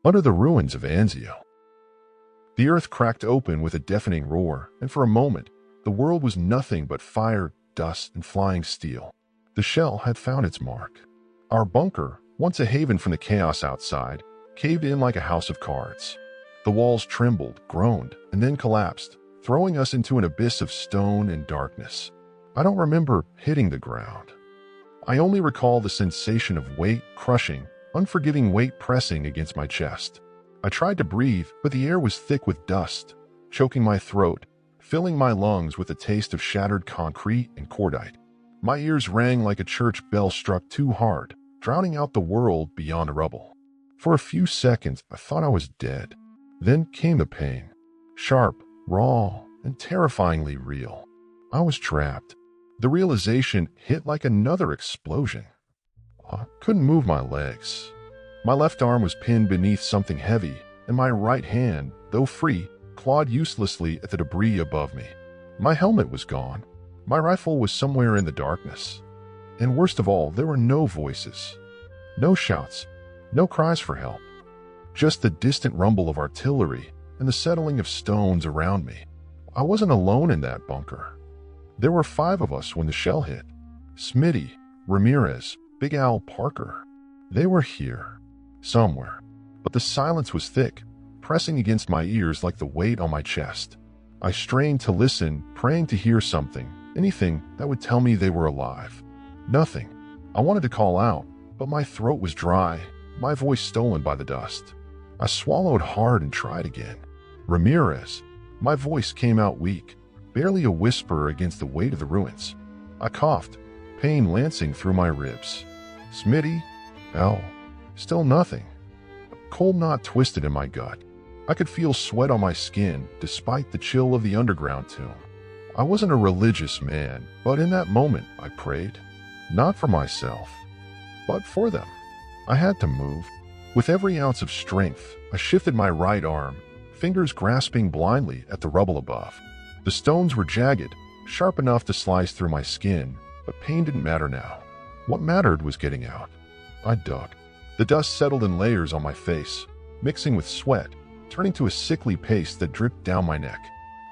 Under the ruins of Anzio. The earth cracked open with a deafening roar, and for a moment, the world was nothing but fire, dust, and flying steel. The shell had found its mark. Our bunker, once a haven from the chaos outside, caved in like a house of cards. The walls trembled, groaned, and then collapsed, throwing us into an abyss of stone and darkness. I don't remember hitting the ground. I only recall the sensation of weight crushing, unforgiving weight pressing against my chest. I tried to breathe, but the air was thick with dust, choking my throat, filling my lungs with a taste of shattered concrete and cordite. My ears rang like a church bell struck too hard, drowning out the world beyond a rubble. For a few seconds, I thought I was dead. Then came the pain. Sharp, raw, and terrifyingly real. I was trapped. The realization hit like another explosion. I couldn't move my legs. My left arm was pinned beneath something heavy, and my right hand, though free, clawed uselessly at the debris above me. My helmet was gone. My rifle was somewhere in the darkness. And worst of all, there were no voices. No shouts. No cries for help. Just the distant rumble of artillery and the settling of stones around me. I wasn't alone in that bunker. There were 5 of us when the shell hit. Smitty, Ramirez, Big Al Parker. They were here. Somewhere. But the silence was thick, pressing against my ears like the weight on my chest. I strained to listen, praying to hear something, anything that would tell me they were alive. Nothing. I wanted to call out, but my throat was dry, my voice stolen by the dust. I swallowed hard and tried again. Ramirez. My voice came out weak, barely a whisper against the weight of the ruins. I coughed, pain lancing through my ribs. Smitty? Al? Still nothing. A cold knot twisted in my gut. I could feel sweat on my skin, despite the chill of the underground tomb. I wasn't a religious man, but in that moment I prayed. Not for myself, but for them. I had to move. With every ounce of strength, I shifted my right arm, fingers grasping blindly at the rubble above. The stones were jagged, sharp enough to slice through my skin, but pain didn't matter now. What mattered was getting out. I dug. The dust settled in layers on my face, mixing with sweat, turning to a sickly paste that dripped down my neck.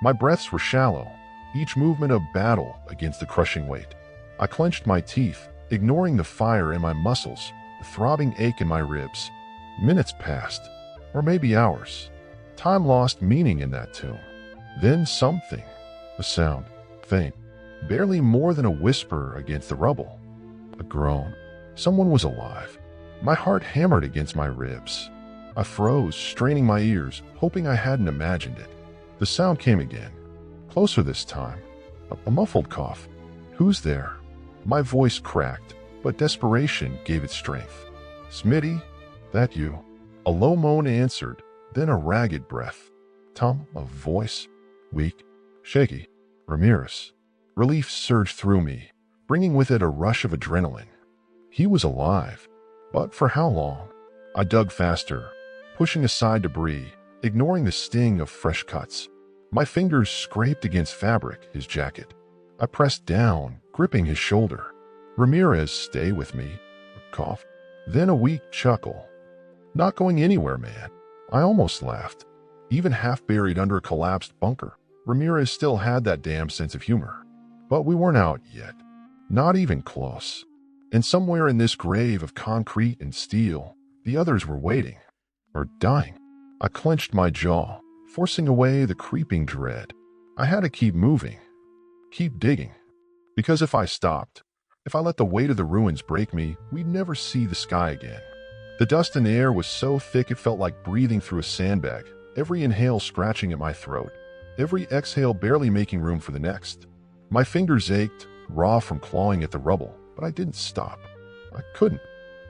My breaths were shallow, each movement a battle against the crushing weight. I clenched my teeth, ignoring the fire in my muscles, the throbbing ache in my ribs. Minutes passed, or maybe hours. Time lost meaning in that tomb. Then something. A sound, faint, barely more than a whisper against the rubble. A groan. Someone was alive. My heart hammered against my ribs. I froze, straining my ears, hoping I hadn't imagined it. The sound came again. Closer this time. A muffled cough. Who's there? My voice cracked, but desperation gave it strength. Smitty? That you? A low moan answered, then a ragged breath. Tom, a voice. Weak, shaky. Ramirez. Relief surged through me, bringing with it a rush of adrenaline. He was alive. But for how long? I dug faster, pushing aside debris, ignoring the sting of fresh cuts. My fingers scraped against fabric, his jacket. I pressed down, gripping his shoulder. Ramirez, stay with me. A cough. Then a weak chuckle. Not going anywhere, man. I almost laughed. Even half buried under a collapsed bunker, Ramirez still had that damn sense of humor. But we weren't out yet. Not even close. And somewhere in this grave of concrete and steel, the others were waiting. Or dying. I clenched my jaw, forcing away the creeping dread. I had to keep moving. Keep digging. Because if I stopped, if I let the weight of the ruins break me, we'd never see the sky again. The dust in the air was so thick it felt like breathing through a sandbag, every inhale scratching at my throat, every exhale barely making room for the next. My fingers ached, raw from clawing at the rubble, but I didn't stop. I couldn't.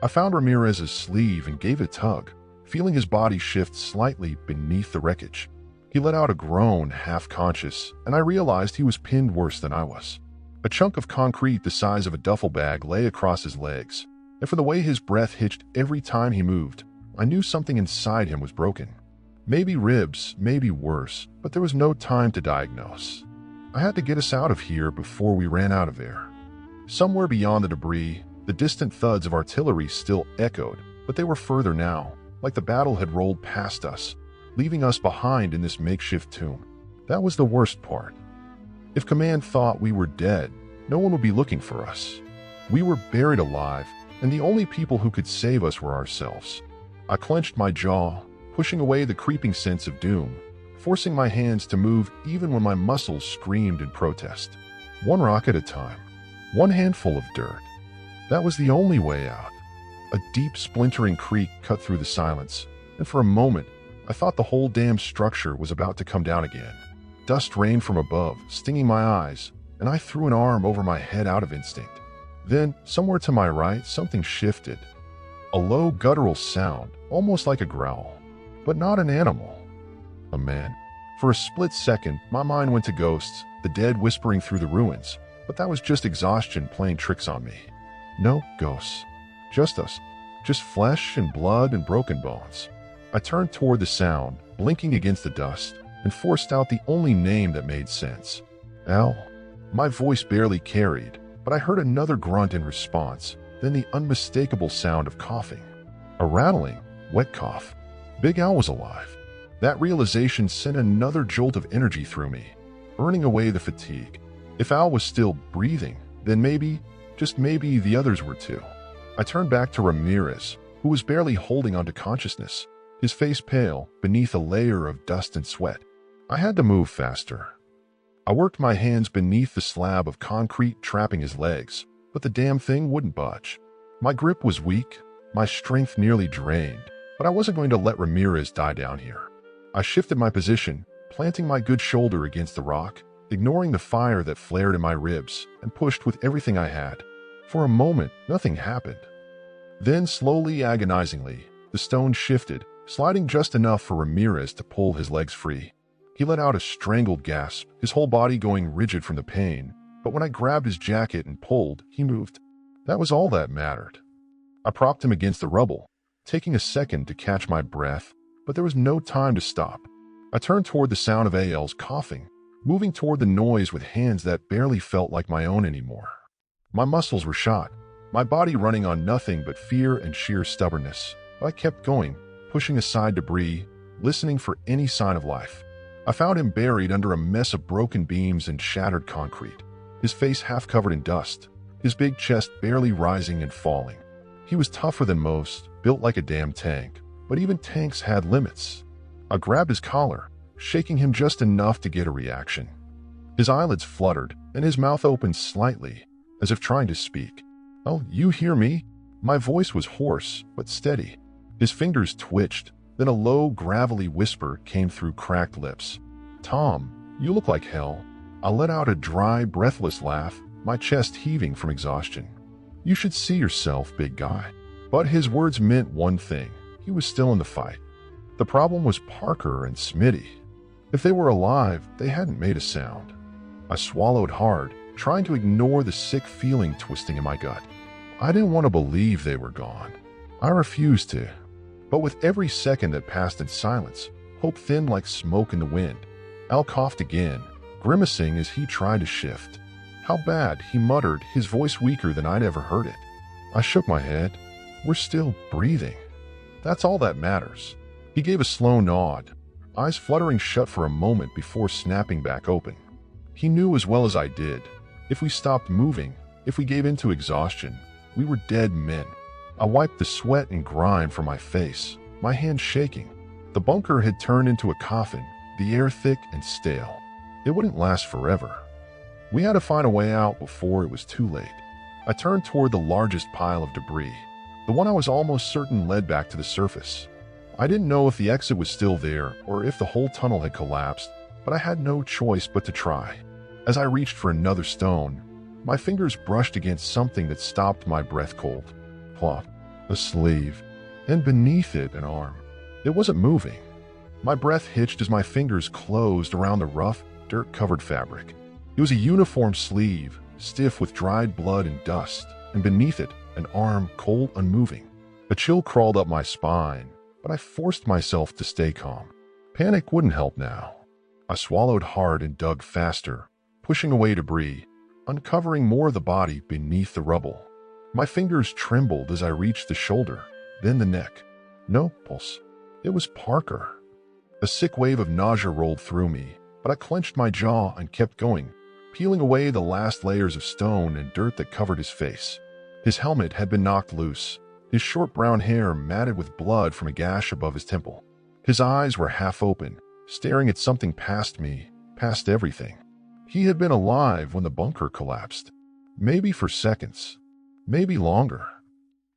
I found Ramirez's sleeve and gave it a tug, feeling his body shift slightly beneath the wreckage. He let out a groan, half-conscious, and I realized he was pinned worse than I was. A chunk of concrete the size of a duffel bag lay across his legs, and for the way his breath hitched every time he moved, I knew something inside him was broken. Maybe ribs, maybe worse, but there was no time to diagnose. I had to get us out of here before we ran out of air. Somewhere beyond the debris, the distant thuds of artillery still echoed, but they were further now, like the battle had rolled past us, leaving us behind in this makeshift tomb. That was the worst part. If Command thought we were dead, no one would be looking for us. We were buried alive, and the only people who could save us were ourselves. I clenched my jaw, pushing away the creeping sense of doom, forcing my hands to move even when my muscles screamed in protest. One rock at a time, one handful of dirt. That was the only way out. A deep, splintering creak cut through the silence, and for a moment, I thought the whole damn structure was about to come down again. Dust rained from above, stinging my eyes, and I threw an arm over my head out of instinct. Then, somewhere to my right, something shifted. A low, guttural sound, almost like a growl, but not an animal. A man. For a split second, my mind went to ghosts, the dead whispering through the ruins, but that was just exhaustion playing tricks on me. No ghosts. Just us. Just flesh and blood and broken bones. I turned toward the sound, blinking against the dust, and forced out the only name that made sense. Al. My voice barely carried, but I heard another grunt in response, then the unmistakable sound of coughing. A rattling, wet cough. Big Al was alive. That realization sent another jolt of energy through me, burning away the fatigue. If Al was still breathing, then maybe, just maybe, the others were too. I turned back to Ramirez, who was barely holding onto consciousness, his face pale beneath a layer of dust and sweat. I had to move faster. I worked my hands beneath the slab of concrete trapping his legs, but the damn thing wouldn't budge. My grip was weak, my strength nearly drained, but I wasn't going to let Ramirez die down here. I shifted my position, planting my good shoulder against the rock, ignoring the fire that flared in my ribs, and pushed with everything I had. For a moment, nothing happened. Then, slowly, agonizingly, the stone shifted, sliding just enough for Ramirez to pull his legs free. He let out a strangled gasp, his whole body going rigid from the pain, but when I grabbed his jacket and pulled, he moved. That was all that mattered. I propped him against the rubble, taking a second to catch my breath, but there was no time to stop. I turned toward the sound of Al's coughing, moving toward the noise with hands that barely felt like my own anymore. My muscles were shot, my body running on nothing but fear and sheer stubbornness. But I kept going, pushing aside debris, listening for any sign of life. I found him buried under a mess of broken beams and shattered concrete, his face half covered in dust, his big chest barely rising and falling. He was tougher than most, built like a damn tank, but even tanks had limits. I grabbed his collar, shaking him just enough to get a reaction. His eyelids fluttered, and his mouth opened slightly, as if trying to speak. "Oh, you hear me?" My voice was hoarse, but steady. His fingers twitched, then a low, gravelly whisper came through cracked lips. "Tom, you look like hell." I let out a dry, breathless laugh, my chest heaving from exhaustion. "You should see yourself, big guy." But his words meant one thing. He was still in the fight. The problem was Parker and Smitty. If they were alive, they hadn't made a sound. I swallowed hard, trying to ignore the sick feeling twisting in my gut. I didn't want to believe they were gone. I refused to. But with every second that passed in silence, hope thinned like smoke in the wind. Al coughed again, grimacing as he tried to shift. "How bad?" he muttered, his voice weaker than I'd ever heard it. I shook my head. "We're still breathing. That's all that matters." He gave a slow nod, eyes fluttering shut for a moment before snapping back open. He knew as well as I did. If we stopped moving, if we gave in to exhaustion, we were dead men. I wiped the sweat and grime from my face, my hands shaking. The bunker had turned into a coffin, the air thick and stale. It wouldn't last forever. We had to find a way out before it was too late. I turned toward the largest pile of debris, the one I was almost certain led back to the surface. I didn't know if the exit was still there or if the whole tunnel had collapsed, but I had no choice but to try. As I reached for another stone, my fingers brushed against something that stopped my breath cold. Plop, a sleeve, and beneath it an arm. It wasn't moving. My breath hitched as my fingers closed around the rough, dirt-covered fabric. It was a uniform sleeve, stiff with dried blood and dust, and beneath it, an arm cold, unmoving. A chill crawled up my spine, but I forced myself to stay calm. Panic wouldn't help now. I swallowed hard and dug faster, pushing away debris, uncovering more of the body beneath the rubble. My fingers trembled as I reached the shoulder, then the neck. No pulse. It was Parker. A sick wave of nausea rolled through me, but I clenched my jaw and kept going, peeling away the last layers of stone and dirt that covered his face. His helmet had been knocked loose, his short brown hair matted with blood from a gash above his temple. His eyes were half open, staring at something past me, past everything. He had been alive when the bunker collapsed. Maybe for seconds. Maybe longer.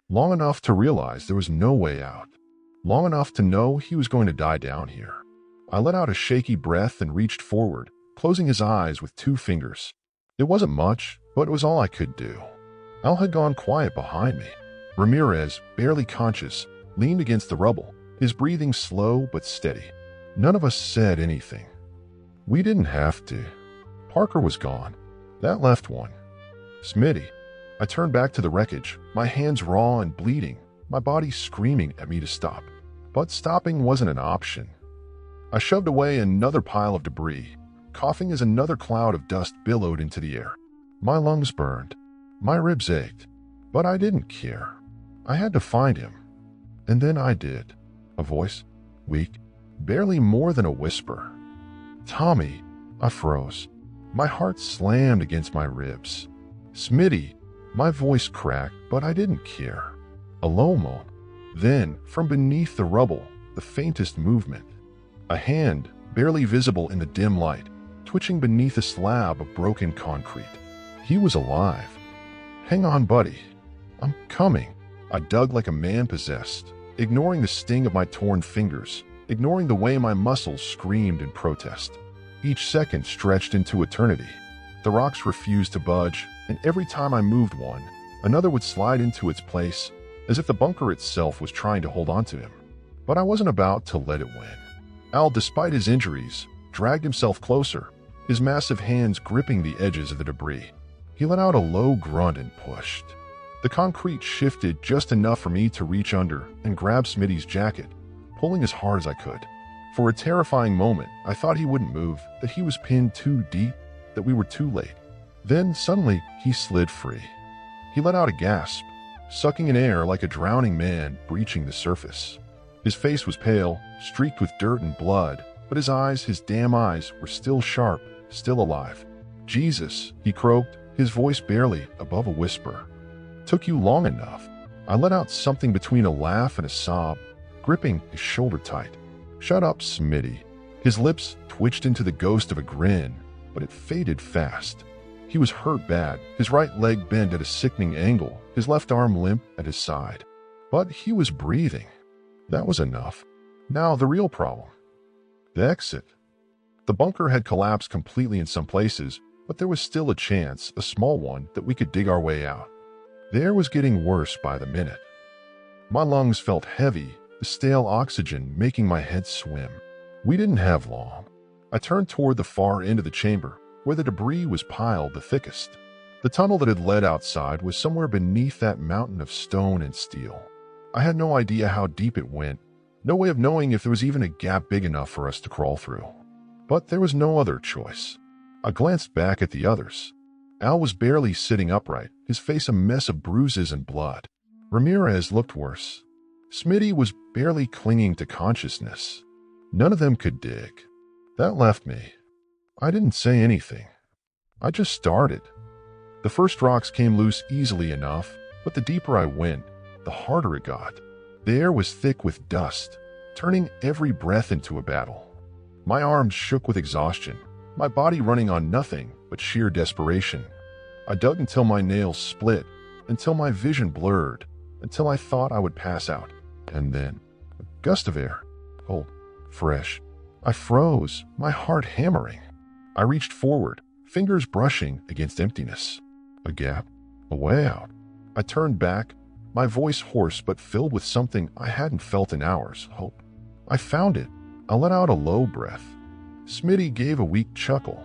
Long enough to realize there was no way out. Long enough to know he was going to die down here. I let out a shaky breath and reached forward, closing his eyes with 2 fingers. It wasn't much, but it was all I could do. Al had gone quiet behind me. Ramirez, barely conscious, leaned against the rubble, his breathing slow but steady. None of us said anything. We didn't have to. Parker was gone. That left one. Smitty. I turned back to the wreckage, my hands raw and bleeding, my body screaming at me to stop. But stopping wasn't an option. I shoved away another pile of debris, coughing as another cloud of dust billowed into the air. My lungs burned. My ribs ached. But I didn't care. I had to find him. And then I did. A voice, weak, barely more than a whisper. Tommy. I froze. My heart slammed against my ribs. Smitty. My voice cracked, but I didn't care. A low moan. Then, from beneath the rubble, the faintest movement. A hand, barely visible in the dim light, twitching beneath a slab of broken concrete. He was alive. Hang on, buddy. I'm coming. I dug like a man possessed, ignoring the sting of my torn fingers, ignoring the way my muscles screamed in protest. Each second stretched into eternity. The rocks refused to budge, and every time I moved one, another would slide into its place, as if the bunker itself was trying to hold on to him. But I wasn't about to let it win. Al, despite his injuries, dragged himself closer, his massive hands gripping the edges of the debris. He let out a low grunt and pushed. The concrete shifted just enough for me to reach under and grab Smitty's jacket, pulling as hard as I could. For a terrifying moment, I thought he wouldn't move, that he was pinned too deep, that we were too late. Then, suddenly, he slid free. He let out a gasp, sucking in air like a drowning man breaching the surface. His face was pale, streaked with dirt and blood, but his eyes, his damn eyes, were still sharp, still alive. Jesus, he croaked, his voice barely above a whisper. Took you long enough. I let out something between a laugh and a sob, gripping his shoulder tight. Shut up, Smitty. His lips twitched into the ghost of a grin, but it faded fast. He was hurt bad, his right leg bent at a sickening angle, his left arm limp at his side. But he was breathing. That was enough. Now the real problem. The exit. The bunker had collapsed completely in some places, but there was still a chance, a small one, that we could dig our way out. The air was getting worse by the minute. My lungs felt heavy, the stale oxygen making my head swim. We didn't have long. I turned toward the far end of the chamber, where the debris was piled the thickest. The tunnel that had led outside was somewhere beneath that mountain of stone and steel. I had no idea how deep it went, no way of knowing if there was even a gap big enough for us to crawl through. But there was no other choice. I glanced back at the others. Al was barely sitting upright, his face a mess of bruises and blood. Ramirez looked worse. Smitty was barely clinging to consciousness. None of them could dig. That left me. I didn't say anything. I just started. The first rocks came loose easily enough, but the deeper I went, the harder it got. The air was thick with dust, turning every breath into a battle. My arms shook with exhaustion, my body running on nothing but sheer desperation. I dug until my nails split, until my vision blurred, until I thought I would pass out. And then, a gust of air, cold, fresh. I froze, my heart hammering. I reached forward, fingers brushing against emptiness. A gap, a way out. I turned back, my voice hoarse but filled with something I hadn't felt in hours, hope. I found it. I let out a low breath. Smitty gave a weak chuckle.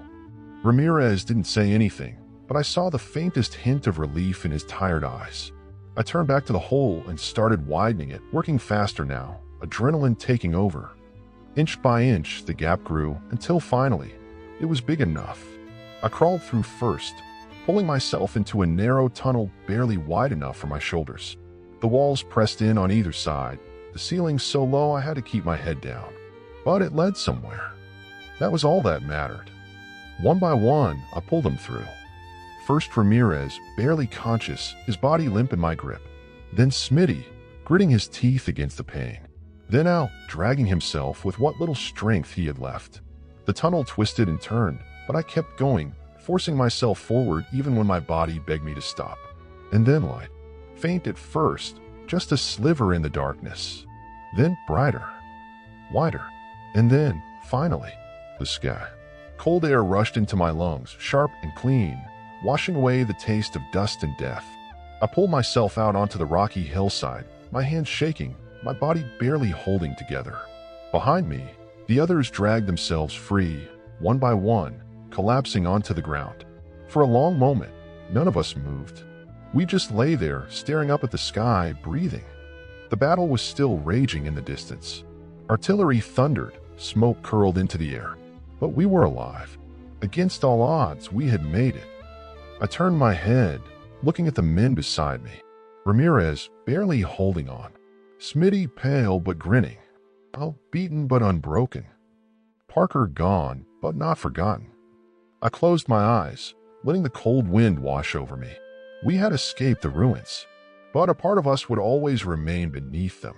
Ramirez didn't say anything, but I saw the faintest hint of relief in his tired eyes. I turned back to the hole and started widening it, working faster now, adrenaline taking over. Inch by inch, the gap grew until finally, it was big enough. I crawled through first, pulling myself into a narrow tunnel barely wide enough for my shoulders. The walls pressed in on either side, The ceiling so low I had to keep my head down. But it led somewhere. That was all that mattered. One by one, I pulled them through. First Ramirez, barely conscious, his body limp in my grip. Then Smitty, gritting his teeth against the pain. Then Al, dragging himself with what little strength he had left. The tunnel twisted and turned, but I kept going, forcing myself forward even when my body begged me to stop. And then light. Faint at first, just a sliver in the darkness. Then brighter. Wider. And then, finally, the sky. Cold air rushed into my lungs, sharp and clean, washing away the taste of dust and death. I pulled myself out onto the rocky hillside, my hands shaking, my body barely holding together. Behind me, the others dragged themselves free, one by one, collapsing onto the ground. For a long moment, none of us moved. We just lay there, staring up at the sky, breathing. The battle was still raging in the distance. Artillery thundered, smoke curled into the air. But we were alive. Against all odds, we had made it. I turned my head, looking at the men beside me. Ramirez barely holding on. Smitty pale but grinning. Al beaten but unbroken. Parker gone but not forgotten. I closed my eyes, letting the cold wind wash over me. We had escaped the ruins, but a part of us would always remain beneath them.